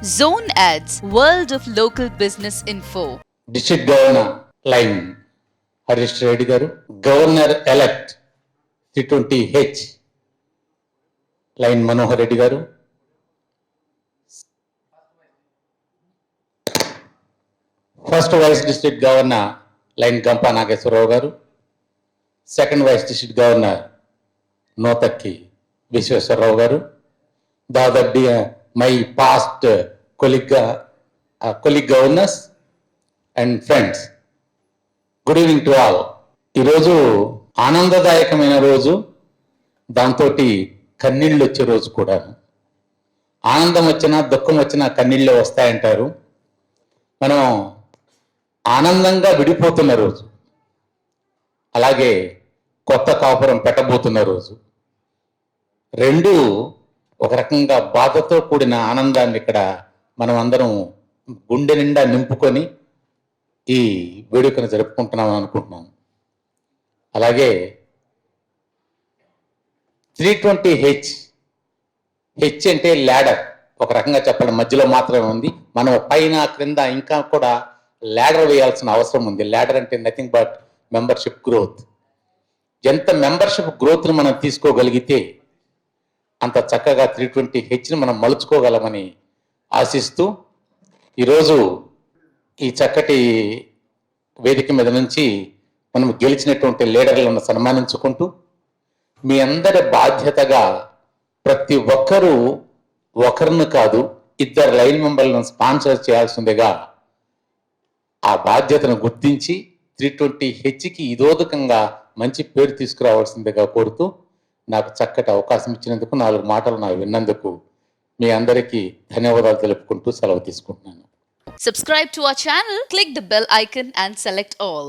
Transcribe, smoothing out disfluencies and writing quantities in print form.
Zone Ads, World of Local Business Info. District governor Lion Harish Reddy గారు, governor elect T20H Lion Manohar Reddy గారు, first vice district governor Lion Gampa Nageswararao గారు, second vice district governor Nothakki Visweswararao గారు, దాదాపు my past colleague governors and friends, good evening to all. ఈరోజు ఆనందదాయకమైన రోజు, దాంతో కన్నీళ్ళు వచ్చే రోజు కూడా. ఆనందం వచ్చినా దుఃఖం వచ్చినా కన్నీళ్ళే వస్తాయంటారు. మనం ఆనందంగా విడిపోతున్న రోజు, అలాగే కొత్త కాపురం పెట్టబోతున్న రోజు. రెండు ఒక రకంగా బాధతో కూడిన ఆనందాన్ని ఇక్కడ మనం అందరం గుండె నిండా నింపుకొని ఈ వేడుకను జరుపుకుంటున్నామని అనుకుంటున్నాను. అలాగే 320H అంటే ల్యాడర్, ఒక రకంగా చెప్పాలి మధ్యలో మాత్రమే ఉంది. మనం పైన క్రింద ఇంకా కూడా ల్యాడర్ వేయాల్సిన అవసరం ఉంది. ల్యాడర్ అంటే నథింగ్ బట్ మెంబర్షిప్ గ్రోత్. ఎంత మెంబర్షిప్ గ్రోత్ని మనం తీసుకోగలిగితే అంత చక్కగా 320Hని మనం మలుచుకోగలమని ఆశిస్తూ ఈరోజు ఈ చక్కటి వేదిక మీద నుంచి మనం గెలిచినటువంటి లీడర్లను సన్మానించుకుంటూ, మీ అందరి బాధ్యతగా ప్రతి ఒక్కరూ ఒకరిని కాదు ఇద్దరు లైన్ మెంబర్లను స్పాన్సర్ చేయాల్సిందిగా ఆ బాధ్యతను గుర్తించి 320Hకి ఇదోదకంగా మంచి పేరు తీసుకురావాల్సిందిగా కోరుతూ, నాకు చక్కటి అవకాశం ఇచ్చినందుకు, 4 మాటలు నాకు విన్నందుకు మీ అందరికీ ధన్యవాదాలు తెలుపుకుంటూ సెలవు తీసుకుంటున్నాను. Subscribe to our channel, click the bell icon and select all.